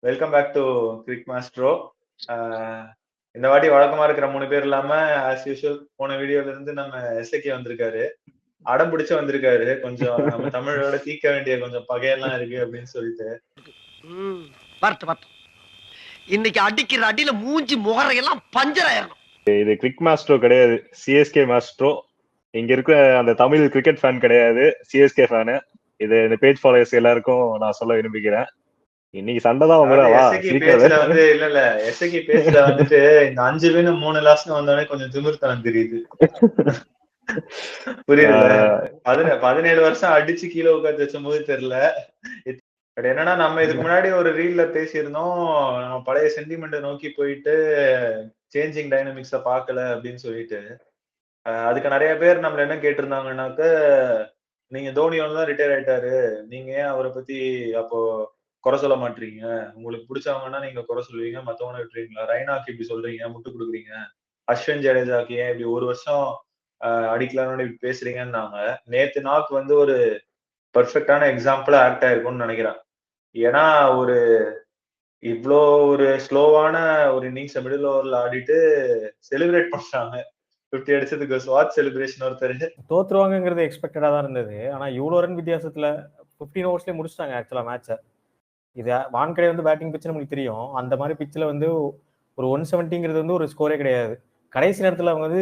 Welcome back to Crick Maestro. இந்த வாட்டி வழக்கமா இருக்கிற 3 பேர் இல்லாம ஆஸ் யூஷுவல் போன வீடியோல இருந்து நம்ம எஸ்ஏகே வந்திருக்காரு. அடம் பிடிச்சு வந்திருக்காரு. கொஞ்சம் நம்ம தமிழோட தீர்க்க வேண்டிய கொஞ்சம் பகையெல்லாம் இருக்கு அப்படின்னு சொல்லிட்டு. இன்னைக்கு அடிக்கிற அடியில மூஞ்சி முகரையெல்லாம் பஞ்சர் ஆயிரணும். இது கிரிக் மாஸ்ட்ரோ கிடையாது, சிஎஸ்கே மாஸ்ட்ரோ. இங்க இருக்கிற அந்த தமிழ் கிரிக்கெட் ஃபேன் கிடையாது, சிஎஸ்கே ஃபேனு. இது இந்த பேஜ் ஃபாலோவர்ஸ் எல்லாருக்கும் நான் சொல்ல விரும்புகிறேன். இன்னைக்கு சண்டை தான் வந்து இல்ல எஸ்ஏகே பேஜ்ல வந்துட்டு இந்த 5 வின் 3 லாஸ் வந்தோடனே கொஞ்சம் திமிர்த்தனம் தெரியுது. புரியுது. 17 வருஷம் அடிச்சு கீழே உட்காந்து வச்சும் போது தெரியல. என்னன்னா நம்ம இதுக்கு முன்னாடி ஒரு ரீல்ல பேசியிருந்தோம், நம்ம பழைய சென்டிமெண்ட்டை நோக்கி போயிட்டு சேஞ்சிங் டைனமிக்ஸ பாக்கல அப்படின்னு சொல்லிட்டு. அதுக்கு நிறைய பேர் நம்மள என்ன கேட்டிருந்தாங்கன்னாக்க, நீங்க தோனியோட தான் ரிட்டையர் ஆயிட்டாரு, நீங்க ஏன் அவரை பத்தி அப்போ குறை சொல்ல மாட்டீங்க, உங்களுக்கு பிடிச்சவங்கன்னா நீங்க குறை சொல்லுவீங்க, மத்தவங்க விட்டுறீங்களா, ரைனாக்கு இப்படி சொல்றீங்க, முட்டு கொடுக்குறீங்க, அஸ்வின் ஜடேஜாக்கு ஏன் இப்படி ஒரு வருஷம் அடிக்கலாம்னு இப்படி பேசுறீங்கன்னாங்க. நேத்து நாக்கு வந்து ஒரு பர்ஃபெக்டான எக்ஸாம்பிளா ஆக்ட் ஆயிருக்கும்னு நினைக்கிறேன். ஏன்னா ஒரு இவ்வளோ ஒரு ஸ்லோவான ஒரு இன்னிங்ஸ் மிடில் ஓவர்ல ஆடிட்டு செலிப்ரேட் பண்றாங்க 50 அடிச்சதுக்கு. ஸ்வாட் செலிப்ரேஷன் ஒருத்தர் தோத்துருவாங்கிறது எக்ஸ்பெக்டடா தான் இருந்தது. ஆனா இவ்வளோ ரன் வித்தியாசத்துல 15 ஓவர்ஸ்லேயே முடிச்சிட்டாங்க ஆக்சுவலா மேட்சை. இது வான்கடை வந்து பேட்டிங் பிச்சு நம்மளுக்கு தெரியும். அந்த மாதிரி பிச்சில் வந்து ஒரு 170ங்கிறது வந்து ஒரு ஸ்கோரே கிடையாது. கடைசி நேரத்தில் அவங்க வந்து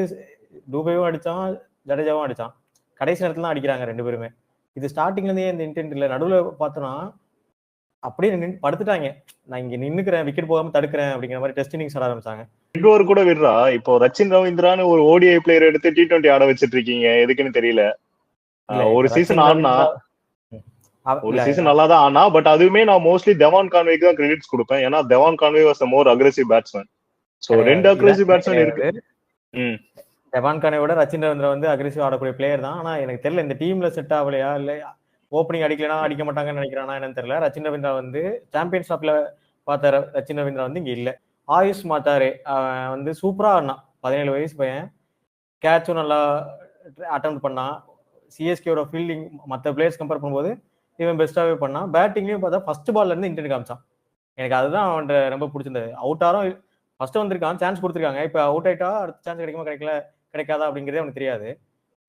டூபேவும் அடித்தான், ஜடேஜாவும் அடித்தான். கடைசி நேரத்தில் தான் அடிக்கிறாங்க 2 பேருமே. இது ஸ்டார்டிங்லேருந்தே இந்த இன்டென்ட் இல்லை. நடுவில் பார்த்தோன்னா அப்படியே படுத்துட்டாங்க, நான் இங்கே நின்னுக்கிறேன், விக்கெட் போகாம தடுக்கிறேன் அப்படிங்கிற மாதிரி டெஸ்ட் இன்னிங்ஸ் ஆட ஆரம்பிச்சாங்க. இன்னொரு கூட விடுறா, இப்போ ரச்சின் ரவீந்திரான்னு ஒரு ஓடிஐ பிளேயர் எடுத்து T20 ஆட வச்சிட்டு இருக்கீங்க, எதுக்குன்னு தெரியல. ஒரு சீசன் ஆடினா ஒரு சீசன் நல்லா தான் ஆனா, பட் அதுவுமே நான் மோஸ்ட்லி தெவான் கான்வேக்கு தான் கிரெடிட்ஸ் கொடுப்பேன். ஏன்னா Devon Conway was the more aggressive batsman. So 2 aggressive batsman இருக்கு. தெவான் கான்வேயோட ரச்சின் ரவீந்திரா வந்து அக்ரெசிவ் ஆடக்கூடிய பிளேயர் தான். ஆனா எனக்கு தெரியல இந்த டீம்ல செட் ஆகலையா, இல்ல ஓப்பனிங் அடிக்கலனா அடிக்க மாட்டாங்கன்னு நினைக்கிறானா என்னன்னு தெரியல. ரச்சின் ரவீந்திரா வந்து சாம்பியன்ஸ் கப்ல பார்த்த ரச்சின் ரவீந்திரா வந்து இங்க இல்ல. ஆயுஷ் மாத்தாரே அவன் வந்து சூப்பரா ஆடினான். 17 வயசு பையன், கேட்சும் நல்லா அட்டெம்ப்ட் பண்ணான். சிஎஸ்கேயோட ஃபீல்டிங் மற்ற பிளேயர்ஸ் கம்பேர் பண்ணும்போது இவன் பெஸ்ட்டாகவே பண்ணான். பேட்டிங்லேயும் பார்த்தா ஃபர்ஸ்ட் பால்ல இருந்து இன்டென்ட் காமிச்சான். எனக்கு அதுதான் அவன் ரொம்ப பிடிச்சிருந்தது. அவுட் ஆரும் ஃபர்ஸ்ட் வந்திருக்கான், சான்ஸ் கொடுத்துருக்காங்க. இப்போ அவுட் ஆயிட்டா அடுத்த சான்ஸ் கிடைக்குமா கிடைக்காதா அப்படிங்கிறதே அவனுக்கு தெரியாது.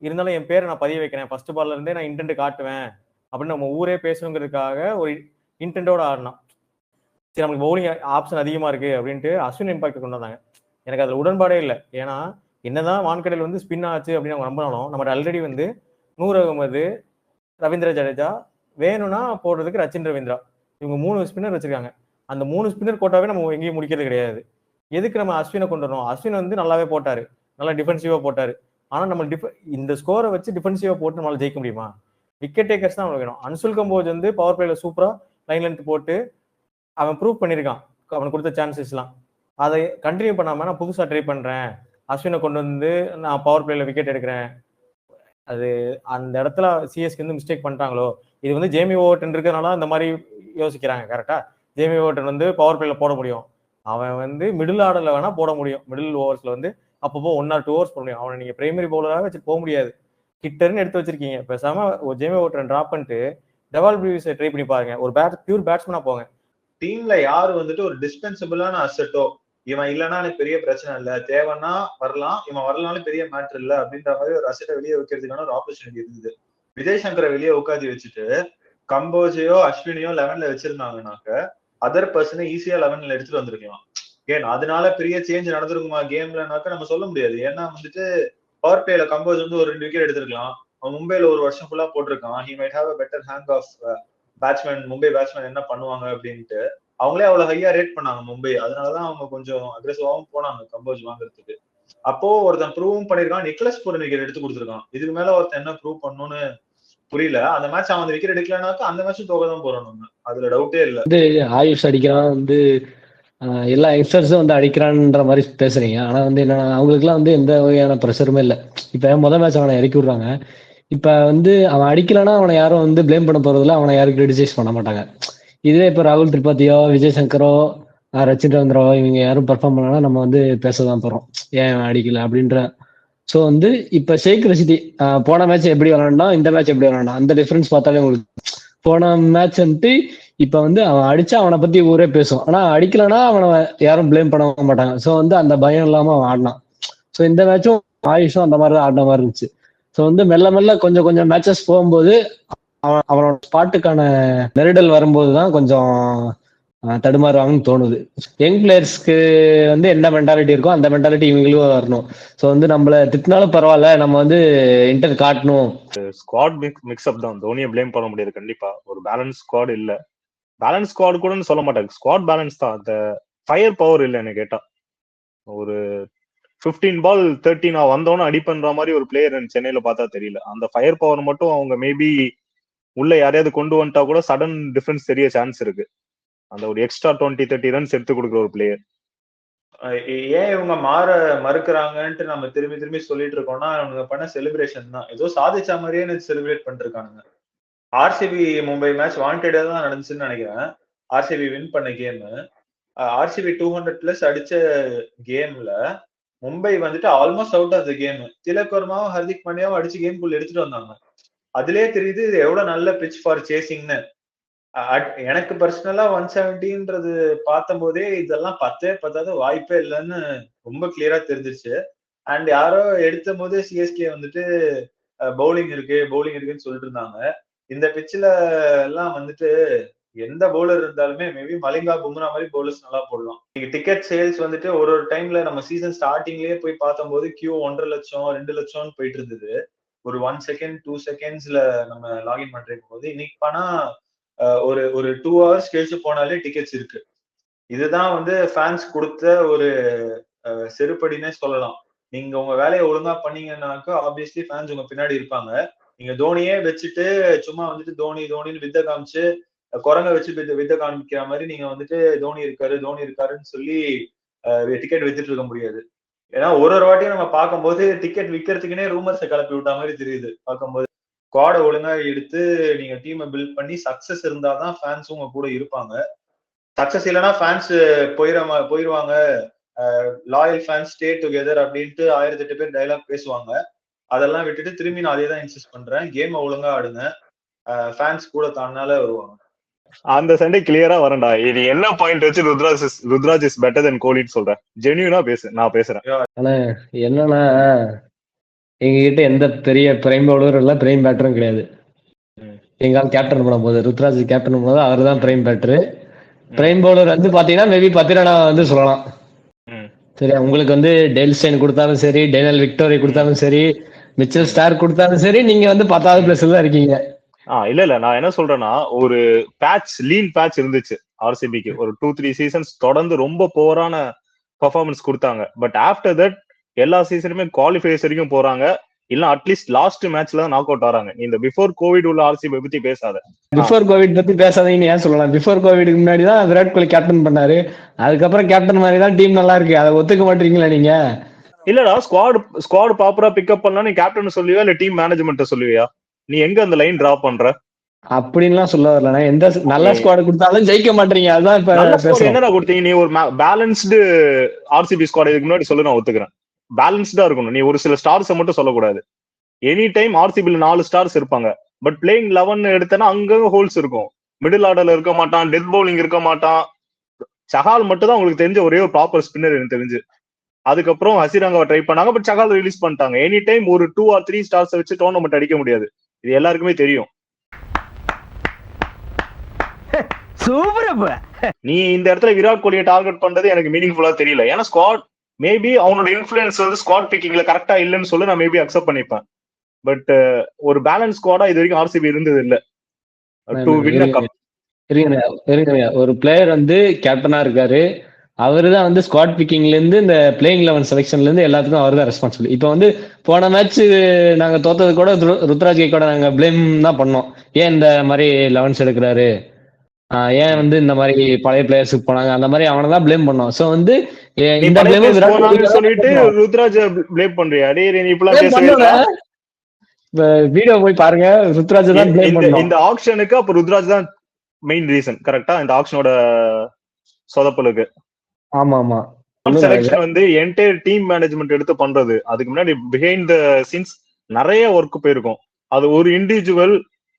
இருந்தாலும் என் பேரை நான் பதிய வைக்கிறேன், ஃபர்ஸ்ட் பால்ல இருந்தே நான் இன்டென்ட் காட்டுவேன் அப்படின்னு நம்ம ஊரே பேசணுங்கிறதுக்காக ஒரு இன்டென்ட்டோட ஆடினான். சரி நம்மளுக்கு பவுலிங் ஆப்ஷன் அதிகமாக இருக்குது அப்படின்ட்டு அஸ்வின் இம்பாக்ட் கொண்டு வந்தாங்க. எனக்கு அதில் உடன்பாடே இல்லை. ஏன்னா என்னதான் வான்கடையில் வந்து ஸ்பின் ஆச்சு அப்படின்னு அவங்க நம்பினாலும் நம்மகிட்ட ஆல்ரெடி வந்து நூர் அகமது, ரவீந்திர ஜடேஜா, வேணும்னா போடுறதுக்கு ரச்சின் ரவீந்திரா, இவங்க 3 ஸ்பின்னர் வச்சிருக்காங்க. அந்த 3 ஸ்பின்னர் கோட்டாவே நம்ம எங்கேயும் முடிக்கிறது கிடையாது. எதுக்கு நம்ம அஸ்வினை கொண்டு வரணும்? அஸ்வின் வந்து நல்லாவே போட்டாரு, நல்லா டிஃபென்சிவா போட்டாரு. ஆனா நம்ம இந்த ஸ்கோரை வச்சு டிஃபென்சிவா போட்டு நம்மளால ஜெயிக்க முடியுமா? விக்கெட் டேக்கர்ஸ் தான் அவனுக்கு வேணும். அன்சுல் கம்போஜ் வந்து பவர் பிளேல சூப்பரா லைன் லென்த் போட்டு அவன் ப்ரூவ் பண்ணியிருக்கான் அவனுக்கு கொடுத்த சான்சஸ்லாம். அதை கண்டினியூ பண்ணாம நான் புதுசா ட்ரை பண்றேன், அஸ்வினை கொண்டு வந்து நான் பவர் பிளேல விக்கெட் எடுக்கிறேன், அது அந்த இடத்துல சிஎஸ்கே வந்து மிஸ்டேக் பண்ணிட்டாங்களோ. இது வந்து ஜேமி ஓவர்டன் இருக்கிறதுனால அந்த மாதிரி யோசிக்கிறாங்க. கரெக்டா? ஜேமி ஓவர்டன் வந்து பவர் பிளேல போட முடியும், அவன் வந்து மிடில் ஆர்டர்ல வேணா போட முடியும், மிடில் ஓவர்ஸ்ல வந்து அப்பப்போ 1 or 2 ஓவர்ஸ் போட முடியும். அவனை நீங்க பிரைமரி பவுலராக வச்சு போக முடியாது. கிட்டர்னு எடுத்து வச்சிருக்கீங்க, பேசாம ஜேமி ஓவர்டன் டிராப் பண்ணிட்டு டெவால் பிரூவிஸை ட்ரை பண்ணி பாருங்க. ஒரு பியூர் பேட்ஸ்மேனா போங்க. டீம்ல யாரு வந்துட்டு ஒரு டிஸ்பென்சபிளான அசெட்டோ, இவன் இல்லைன்னா எனக்கு பெரிய பிரச்சனை இல்லை, தேவைன்னா வரலாம், இவன் வரலாலும் பெரிய மேட்டர் இல்லை அப்படின்ற மாதிரி ஒரு அசெட்டை வெளியே வைக்கிறதுக்கான ஒரு ஆப்பர்ச்சுனிட்டி இருந்தது. விஜய் சங்கரை வெளியே உட்காந்து வச்சுட்டு கம்போஜையோ அஸ்வினியோ 11ல வச்சிருந்தாங்கன்னாக்க அதர் பர்சனை ஈஸியா 11ல எடுத்துட்டு வந்திருக்கலாம். ஏன் அதனால பெரிய சேஞ்ச் நடந்திருக்குமா கேம்லனாக்க நம்ம சொல்ல முடியாது. ஏன்னா வந்துட்டு பவர் பிளேல கம்போஜ் வந்து ஒரு 2 விக்கெட் எடுத்திருக்கலாம். அவன் மும்பைல ஒரு வருஷம் ஃபுல்லா போட்டிருக்கான். He might have a better hang of batsman, Mumbai batsman என்ன பண்ணுவாங்க அப்படின்ட்டு அவங்களே அவ்வளவு ஹையா ரேட் பண்ணாங்க மும்பை. அதனாலதான் அவங்க கொஞ்சம் அக்ரெசிவாவும் போனாங்க கம்போஜ் வாங்குறதுக்கு. அப்போ ஒருத்தன் ப்ரூவும் பண்ணிருக்கான், நிக்கலஸ் பூரன் விக்கெட் எடுத்து கொடுத்துருக்கான். இதுக்கு மேல ஒருத்தன் என்ன ப்ரூவ் பண்ணணும்னு புரியல. அந்த மேட்ச் அவன் விக்கெட் எடுக்கலனாக்கா அந்த மேட்சும் தோக்கதான் போறோம் நம்ம, அதுல டவுட்டே இல்ல. ஆயுஷ் அடிக்கிறான் வந்து எல்லா யங்ஸ்டர்ஸும் வந்து அடிக்கிறான்ற மாதிரி பேசுறீங்க. ஆனா வந்து என்ன, அவங்களுக்கு எல்லாம் வந்து எந்த வகையான ப்ரெஷருமே இல்லை. இப்ப முதல் மேட்ச் அவனை இறக்கி விடுறாங்க. இப்ப வந்து அவன் அடிக்கலன்னா அவனை யாரும் வந்து பிளேம் பண்ண போறதில்ல, அவனை யாரும் கிரிட்டிசைஸ் பண்ண மாட்டாங்க. இதுவே இப்ப ராகுல் திரிபாத்தியோ, விஜய் சங்கரோ, ரச்சின் ரவீந்திராவோ இவங்க யாரும் பெர்ஃபார்ம் பண்ணா நம்ம வந்து பேசதான் போறோம், ஏன் அடிக்கல அப்படின்ற. ஸோ வந்து இப்ப ஷேக் ரஷிதி போன மேட்ச் எப்படி விளாண்டா, இந்த மேட்ச் எப்படி விளாண்டா, அந்த டிஃபரன்ஸ் பார்த்தாலே உங்களுக்கு போன மேட்ச் வந்துட்டு இப்ப வந்து அவன் அடிச்சா அவனை பத்தி ஊரே பேசும், ஆனா அடிக்கலன்னா அவனை யாரும் பிளேம் பண்ண மாட்டாங்க. சோ வந்து அந்த பயம் இல்லாம அவன் ஆடினான். சோ இந்த மேட்சும் ஆயுஷும் அந்த மாதிரி தான் ஆடின மாதிரி இருந்துச்சு. சோ வந்து மெல்ல மெல்ல கொஞ்சம் கொஞ்சம் மேட்சஸ் போகும்போது அவனோட ஸ்பாட்டுக்கான நெருடல் வரும்போதுதான் கொஞ்சம் தடுமாறுவாங்கன்னு தோணுது. யங் பிளேயர்ஸ்க்கு வந்து என்ன மென்டாலிட்டி இருக்கோ அந்த மென்டாலிட்டி இவங்களும் வரணும். சோ வந்து நம்மள திட்டினாலும் பரவாயில்ல, நம்ம வந்து இன்டர் காட்டணும். ஸ்குவாட் மிக்ஸ்அப் தான், தோனியை பிளேம் பண்ண முடியாது. கண்டிப்பா ஒரு பேலன்ஸ் ஸ்குவாட் இல்ல. பேலன்ஸ் ஸ்குவாட் கூட சொல்ல மாட்டாங்க, ஸ்குவாட் பேலன்ஸ் தான். அந்த ஃபயர் பவர் இல்ல என்ன கேட்டா. ஒரு 15 பால் 13 வந்தோன்னு அடி பண்ற மாதிரி ஒரு பிளேயர் சென்னையில பார்த்தா தெரியல. அந்த ஃபயர் பவர் மட்டும் அவங்க மேபி உள்ள யாரையாவது கொண்டு வந்துட்டா கூட சடன் டிஃபரன்ஸ் தெரிய சான்ஸ் இருக்கு. அந்த ஒரு எக்ஸ்ட்ரா 20-30 ரன்ஸ் எடுத்து கொடுக்குற ஒரு பிளேயர். ஏன் இவங்க மறுக்கிறாங்கன்ட்டு நம்ம திரும்பி திரும்பி சொல்லிட்டு இருக்கோம்னா, அவங்க பண்ண செலிப்ரேஷன் தான் ஏதோ சாதிச்ச மாதிரியே செலிப்ரேட் பண்ணிருக்கானுங்க. ஆர்சிபி மும்பை மேட்ச் வாண்டடா தான் நடந்துச்சுன்னு நினைக்கிறேன். ஆர்சிபி வின் பண்ண கேம். ஆர்சிபி 200+ அடிச்ச கேம்ல மும்பை வந்துட்டு almost out of the game. Tilak வர்மாவும் ஹர்திக் பாண்டியாவும் அடிச்சு கேம்குள்ள எடுத்துட்டு வந்தாங்க. அதுலயே தெரியுது இது எவ்வளவு நல்ல பிச் ஃபார் சேசிங்னு. எனக்கு பர்சனலா 170ன்றது பார்த்தும் போதே இதெல்லாம் பத்தாத வாய்ப்பே இல்லைன்னு ரொம்ப கிளியரா தெரிஞ்சிருச்சு. அண்ட் யாரோ எடுத்த போது சிஎஸ்கே வந்துட்டு பவுலிங் இருக்குன்னு சொல்லிட்டு இருந்தாங்க. இந்த பிச்சில எல்லாம் வந்துட்டு எந்த பவுலர் இருந்தாலுமே மேபி மலிங்கா பும்ரா மாதிரி பவுலர்ஸ் நல்லா போடலாம். டிக்கெட் சேல்ஸ் வந்துட்டு ஒரு டைம்ல நம்ம சீசன் ஸ்டார்டிங்லயே போய் பார்த்தம்போது கியூ 1.5 லட்சம் 2 லட்சம்னு போயிட்டு இருந்தது. ஒரு 1 செகண்ட் 2 செகண்ட்ஸ்ல நம்ம லாகின் பண்றதுக்கு போது இன்னைக்கு ஆனா ஒரு 2 hours கழிச்சு போனாலே டிக்கெட்ஸ் இருக்கு. இதுதான் வந்து ஃபேன்ஸ் கொடுத்த ஒரு செருப்படினே சொல்லலாம். நீங்க உங்க வேலையை ஒழுங்கா பண்ணீங்கன்னாக்கா ஆப்வியஸ்லி ஃபேன்ஸ் உங்க பின்னாடி இருப்பாங்க. நீங்க தோனியே வச்சுட்டு சும்மா வந்துட்டு தோனின்னு வித்த காமிச்சு குரங்க வச்சு வித்த காமிக்கிற மாதிரி நீங்க வந்துட்டு தோனி இருக்காருன்னு சொல்லி டிக்கெட் வித்துட்டு இருக்க முடியாது. ஏன்னா ஒரு வாட்டியும் நம்ம பார்க்கும்போது டிக்கெட் விற்கிறதுக்குன்னே ரூமர்ஸை கிளப்பி விட்ட மாதிரி தெரியுது. பார்க்கும்போது ஸ்குவாடை ஒழுங்கா எடுத்து நீங்க டீமை பில்ட் பண்ணி சக்சஸ் இருந்தாதான் ஃபேன்ஸும் உங்க கூட இருப்பாங்க. சக்சஸ் இல்லைன்னா ஃபேன்ஸ் போயிருவாங்க. லாயல் ஃபேன்ஸ் ஸ்டே டுகெதர் அப்படின்ட்டு 1008 பேர் டைலாக் பேசுவாங்க. அதெல்லாம் விட்டுட்டு திரும்பி நான் அதே தான் இன்சிஸ்ட் பண்றேன். கேமை ஒழுங்கா ஆடுங்க, ஃபேன்ஸ் கூட தன்னால வருவாங்க. அந்த சண்டே கிளியரா வரண்டா. இது என்ன பாயிண்ட் வச்சு ருத்ராஜ் இஸ் பெட்டர் தென் கோலின்னு சொல்றேன். ஜென்யூனா நான் பேசுறேன். ஆனா என்னன்னா எங்ககிட்ட எந்த பெரிய பிரைம் பவுலரும் இல்ல, பிரைம் பேட்டரும் கிடையாது. எங்கால் கேப்டன் பண்ணும் போது ருத்ராஜ் கேப்டன் பண்ணும்போது அவர் தான் பிரைம் பேட்டரு. பிரைம் பவுலர் வந்து பாத்தீங்கன்னா மேபி பத்திரனா வந்து சொல்லலாம். சரி, உங்களுக்கு வந்து டேல் ஸ்டைன் கொடுத்தாலும் சரி, டேனியல் விக்டோரி கொடுத்தாலும் சரி, மிச்சல் ஸ்டார் கொடுத்தாலும் சரி, நீங்க வந்து 10வது பிளேஸ்ல தான் இருக்கீங்க. இல்ல நான் என்ன சொல்றேன்னா, ஒரு லீன் பேட்ச் இருந்துச்சு ஆர்சிபிக்கு. ஒரு 2-3 சீசன்ஸ் தொடர்ந்து ரொம்ப போரான பெர்ஃபார்மன்ஸ் கொடுத்தாங்க. பட் ஆஃப்டர் தட் எல்லா சீசனுமே குவாலிஃபையர்ஸ் வரைக்கும் போறாங்க, இல்ல அட்லீஸ்ட் லாஸ்ட் மேட்ச்ல தான் நாக் அவுட் ஆறாங்க. இந்த பிஃபோர் கோவிட் உள்ள ஆர்சிபி பத்தி பேசாத. பிஃபோர் கோவிட் பத்தி பேசாதீங்கன்னு ஏன் சொல்லலாம்? பிஃபோர் கோவிட்க்கு முன்னாடி தான் விராட் கோலி கேப்டன் பண்ணாரு. அதுக்கப்புறம் கேப்டன் மாதிரி தான் டீம் நல்லா இருக்கு. அதை ஒத்துக்க மாட்டீங்களா நீங்க? இல்லடா, ஸ்குவாட் ப்ராப்பரா பிக்கப் பண்ணா நீ கேப்டன் சொல்லுவியா இல்ல டீம் மேனேஜ்மெண்ட் சொல்லுவியா? நீ எங்க அந்த லைன் டிரா பண்ற? அப்படின்லாம் சொல்ல வரல. எந்த நல்ல ஸ்குவாட் கொடுத்தாலும் ஜெயிக்க மாட்டீங்க. அதான் இப்ப என்னடா கொடுத்தீங்க நீ? ஒரு பேலன்ஸ்டு ஆர்சிபி ஸ்குவாட் இதுக்கு முன்னாடி சொல்லு, நான் ஒத்துக்கிறேன். பேலன்ஸ்டா இருக்கணும். நீ ஒரு சில ஸ்டார்ஸை மட்டும் சொல்லக்கூடாது. எனி டைம் ஆர்சிபில 4 ஸ்டார்ஸ் இருப்பாங்க. பட் பிளேயிங் 11 எடுத்தனா அங்க ஹோல்ஸ் இருக்கும். மிடில் ஆர்டர்ல இருக்க மாட்டான், டெத் பவுலிங் இருக்க மாட்டான். சஹால் மட்டும் தான் உங்களுக்கு தெரிஞ்ச ஒரே ஒரு ப்ராப்பர் ஸ்பின்னர் எனக்கு தெரிஞ்சு. அதுக்கப்புறம் ஹசிரங்காவை ட்ரை பண்ணாங்க, பட் சஹால் ரிலீஸ் பண்ணிட்டாங்க. எனி டைம் ஒரு 2 or 3 ஸ்டார்ஸ் வச்சு டோர்னமெண்ட் அடிக்க முடியாது. இது எல்லாருக்குமே தெரியும். நீ இந்த இடத்துல விராட் கோலியை டார்கெட் பண்றது எனக்கு மீனிங்ஃபுல்லா தெரியல. ஏன்னா ஸ்குவாட் மேபி அவனோட இன்ஃபுளுன்ஸ் வந்து ஸ்குவாட் பிக்கிங்ல கரெக்டா இல்லைன்னு சொல்லி நான் மேபி அக்செப்ட் பண்ணிப்பேன். பட் ஒரு பேலன்ஸ் ஸ்குவாடா இது வரைக்கும் ஆர்சிபி இருந்தது இல்ல. ஒரு பிளேயர் வந்து கேப்டனா இருக்காரு, அவருதான் வந்து ஸ்குவாட் பிக்கிங்ல இருந்து இந்த பிளேயிங் 11 செலக்ஷன்ல இருந்து எல்லாத்துக்கும் அவர் தான் ரெஸ்பான்சிபிள். இப்ப வந்து போன மேட்ச் நாங்க தோத்தது கூட ருத்ராஜ் கூட நாங்க பிளேம் தான் பண்ணோம். ஏன் இந்த மாதிரி 11s எடுக்கிறாரு, ஏன் வந்து இந்த மாதிரி பழைய பிளேயர்ஸுக்கு போனாங்க, அந்த மாதிரி அவனை தான் பிளேம் பண்ணோம். சோ வந்து இந்த சொல்லிட்டு ருத்ராஜ் பிளேம் பண்றியா? வீடியோ போய் பாருங்க, ருத்ராஜ் தான் பிளேம் பண்ணோம் இந்த ஆக்ஷனுக்கு. அப்ப ருத்ராஜ் தான் மெயின் ரீசன் கரெக்டா இந்த ஆக்ஷனோட சொதப்பலுக்கு? ஆமா. செலக்ஷன் வந்து என்டையர் டீம் மேனேஜ்மெண்ட் எடுத்து பண்றது. அதுக்கு முன்னாடி பிஹைண்ட் த சீன்ஸ் நிறைய ஒர்க் போயிருக்கும். அது ஒரு இண்டிவிஜுவல்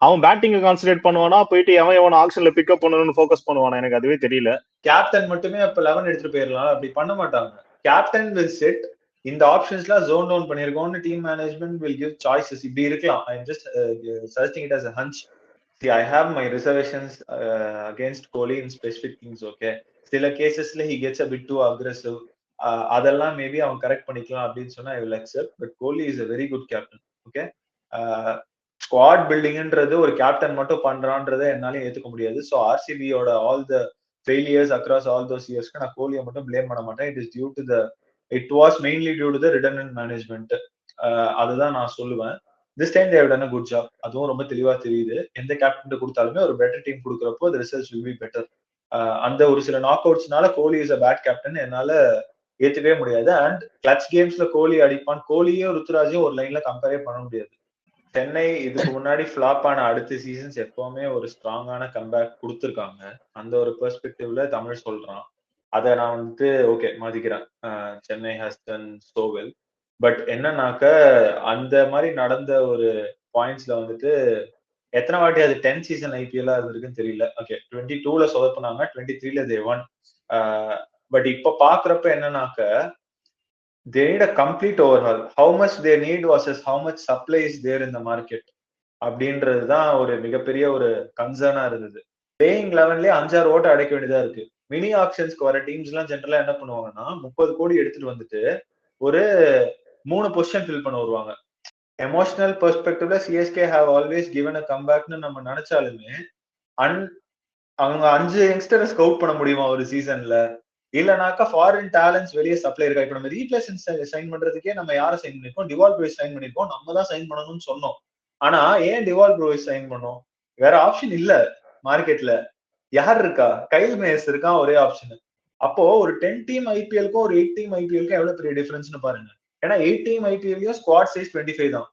அவன் பேட்டிங் கான்சென்ட்ரேட் பண்ணுவானா, போயிட்டு எவன் ஆக்ஷன்ல பிக்கப் பண்ணணும்னு ஃபோக்கஸ் பண்ணுவானா, எனக்கு அதுவே தெரியல. கேப்டன் மட்டுமே அப்ப 11 எடுத்துட்டு போயிடலாம், அப்படி பண்ண மாட்டாங்க. கேப்டன் வில் செட் இந்த ஆப்ஷன்ஸ்லாம் ஜோன் டவுன் பண்ணிருக்கோம்னு team management will give choices. இப்படி இருக்கலாம். I just suggesting it as a hunch. See, I have my reservations against Kohli in specific things. Okay, சில கேசஸ்ல he gets a bit too aggressive. அதெல்லாம் maybe அவன் correct பண்ணிக்கலாம் அப்படின்னு சொன்னா I will accept. But Kohli is a very good captain. Okay, squad பில்டிங்ன்றது ஒரு captain மட்டும் பண்றான்றதை என்னால ஏத்துக்க முடியாது. ஸோ ஆர்சிபியோட all the failures across all those இயர்ஸ்க்கு நான் கோலியை மட்டும் பிளேம் பண்ண மாட்டேன். It was mainly due to the redundant management. அதுதான் நான் சொல்லுவேன். This time they've done a good job. அதுவும் ரொம்ப தெளிவா தெரியுது. எந்த கேப்டன் கொடுத்தாலுமே ஒரு பெட்டர் டீம் கொடுக்குறப்போ the results will be better. அந்த ஒரு சில நாக் அவுட்ஸ்னால Kohli is a bad captain என்னால ஏத்துக்கவே முடியாது. அண்ட் கிளட்ச் கேம்ஸ்ல கோலி அடிப்பான். கோலியும் ருத்துராஜையும் ஒரு லைன்ல கம்பேரே பண்ண முடியாது. சென்னை இதுக்கு முன்னாடி ஃபிளாப் ஆன அடுத்த சீசன்ஸ் எப்பவுமே ஒரு ஸ்ட்ராங்கான கம்பேக் கொடுத்துருக்காங்க. அந்த ஒரு பெர்ஸ்பெக்டிவ்ல தமிழ் சொல்றான். அதை நான் வந்துட்டு ஓகே மதிக்கிறேன். Chennai has done so well. But என்னன்னாக்க அந்த மாதிரி நடந்த ஒரு பாயிண்ட்ஸ்ல வந்துட்டு எத்தனை வாட்டி அது 10 சீசன் ஐபிஎல் இருக்குன்னு தெரியல. ஓகே 22ல சொதப்பினாங்க, 23ல they won. பட் இப்ப பாக்குறப்ப என்னன்னாக்க they need a complete overhaul. How much they need versus how much supply is there in the market அப்படின்றதுதான் ஒரு மிகப்பெரிய ஒரு கன்சர்னா இருந்தது. பிளேயிங் 11லயே 5-6 ஓட்டை அடைக்க வேண்டியதா இருக்கு. மினி ஆக்ஷன்ஸ்க்கு வர டீம்ஸ் எல்லாம் ஜென்ரலா என்ன பண்ணுவாங்கன்னா 30 கோடி எடுத்துட்டு வந்துட்டு ஒரு 3 பொசிஷன் ஃபில் பண்ண வருவாங்க. எமோஷனல் பெர்ஸ்பெக்டிவ்ல CSK have always given a கம்பேக்னு நம்ம நினைச்சாலுமே அவங்க 5 யங்ஸ்டரை ஸ்கவுட் பண்ண முடியுமா ஒரு சீசன்ல? இல்லனாக்கா ஃபாரின் டேலண்ட்ஸ் வெளியே சப்ளை இருக்கா? இப்ப நம்ம ரீப்ளேஸ்மென்ட் சைன் பண்றதுக்கே நம்ம யாரை சைன் பண்ணிருக்கோம்? டிவால் ப்ரூயிஸ் சைன் பண்ணிருக்கோம். நம்ம தான் சைன் பண்ணணும்னு சொன்னோம். ஆனா ஏன் டிவால் ப்ரூயிஸ் சைன் பண்ணோம்? வேற ஆப்ஷன் இல்ல மார்க்கெட்ல. யார் இருக்கா? கைல் மேயர்ஸ் இருக்கான், ஒரே ஆப்ஷன். அப்போ ஒரு 10 டீம் ஐபிஎல்க்கும் ஒரு 8 டீம் ஐபிஎல்க்கும் எவ்வளவு பெரிய டிஃபரன்ஸ்னு பாருங்க. ஏன்னா 8 டீம் ஐபிஎல்லையும் ஸ்குவாட் சைஸ் 25 தான்.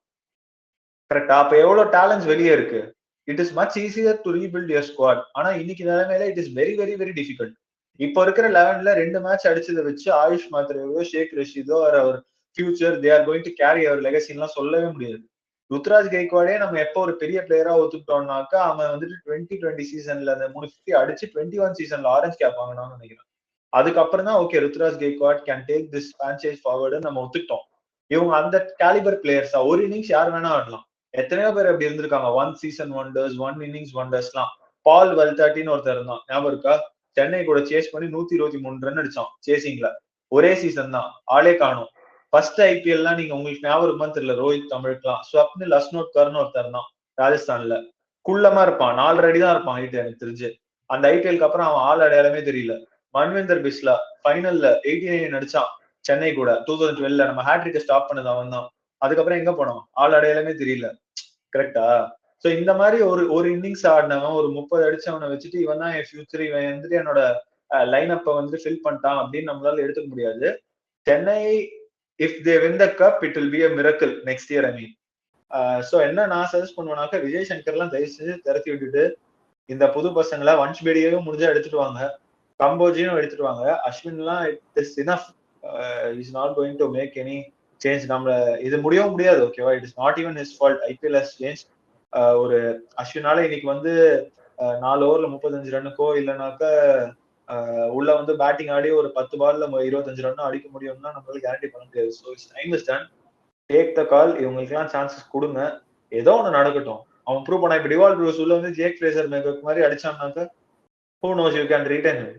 கரெக்டா? அப்ப எவ்வளவு டேலண்ட்ஸ் வெளியே இருக்கு. It is much easier to rebuild your squad. ஆனா இன்னைக்கு நிலைமையில it is very very very difficult. இப்போ இருக்கிற 11ல 2 மேட்ச் அடிச்சதை வச்சு ஆயுஷ் மாத்ரேவோ ஷேக் ரஷீதோ our future they are going to carry our லெகசின்லாம் சொல்லவே முடியாது. ருத்ராஜ் கைக்வாடே நம்ம எப்போ ஒரு பெரிய பிளேயரா ஒத்துக்கிட்டோம்னாக்கா அவன் வந்துட்டு 2020 சீசன்ல அந்த 350 அடிச்சு 21 சீசன்ல ஆரஞ்சு கேப் வாங்கினான்னு நினைக்கிறேன். அதுக்கப்புறம் தான் okay Ruturaj Gaikwad can take this ஃபிரான்ச்சைஸ் forward நம்ம ஒத்துக்கிட்டோம். இவங்க அந்த கேலிபர் பிளேயர்ஸா ஒரு இன்னிங்ஸ் யார் வேணா ஆடலாம். எத்தனையோ பேர் அப்படி இருந்திருக்காங்க. 1 சீசன் ஒண்டர்ஸ், 1 இன்னிங்ஸ் ஒண்டர்ஸ்லாம். பால் வெல்தாட்டின்னு ஒருத்தர் இருந்தான், ஞாபகம் இருக்கா? சென்னை கூட சேஸ் பண்ணி 123 ரன் அடிச்சான் சேசிங்ல. ஒரே சீசன் தான், ஆளே காணும். ஃபர்ஸ்ட் ஐபிஎல்லாம் நீங்க உங்களுக்கு ஞாபகம் இருக்குமான்னு தெரியல, ரோஹித் தமிழ்லாம் ஸ்வப்னில் அஸ்னோட்கர்னு ஒருத்தர் தான் ராஜஸ்தான்ல. குள்ளமா இருப்பான், 4 அடி தான் இருப்பான் ஹைட் எனக்கு தெரிஞ்சு. அந்த ஐபிஎல்க்கு அப்புறம் அவன் ஆள் அடையாளமே தெரியல. மன்விந்தர் பிஸ்லா ஃபைனல்ல 89 அடிச்சான் சென்னை கூட 2012ல. நம்ம ஹேட்ரிக்கை ஸ்டாப் பண்ணது அவன் தான். அதுக்கப்புறம் எங்க போனோம்? ஆள் அடையாளமே தெரியல. கரெக்டா? சோ இந்த மாதிரி ஒரு இன்னிங்ஸ் ஆடினவன் ஒரு 30 அடிச்சவனை வச்சுட்டு இவன் தான் என் ஃபியூச்சர், இவன் வந்துட்டு என்னோட லைன் அப்ப வந்து ஃபில் பண்ணிட்டான் அப்படின்னு நம்மளால எடுத்துக்க முடியாது. Chennai if they win the cub it will be a miracle next year. I mean so என்ன நான் சஜஸ்ட் பண்ணுவேனாக்கா விஜய் சங்கர் எல்லாம் தயவு செஞ்சு திறத்தி விட்டுட்டு இந்த புது பசங்களை வன்ஷ் பேடியையும் முடிஞ்சா எடுத்துட்டு வாங்க, கம்போஜியும் எடுத்துட்டு வாங்க. அஸ்வின் எல்லாம் it is enough. Is not going to make any change. நம்மள இது முடியவும் முடியாது. ஓகேவா? It is not even his fault. IPL has change. ஒரு அஸ்வினால இன்னைக்கு வந்து 4 ஓவர்ல 35 ரன்னுக்கோ இல்லைனாக்கா உள்ள வந்து பேட்டிங் ஆடி ஒரு 10 பால்ல 25 ரன்னும் அடிக்க முடியும்னா நம்மளால கேரண்டி பண்ண முடியாது. So it's time is done. Take the call. இவங்களுக்கு எல்லாம் சான்சஸ் கொடுங்க, ஏதோ ஒண்ணு நடக்கட்டும். அவன் ப்ரூவ் பண்ணா. இப்ப டிவால் ப்ரூஸ் உள்ள வந்து ஜேக் ஃப்ரேசர் மேக்கப் மாதிரி அடிச்சான்னாக்கா who knows, you can retain him.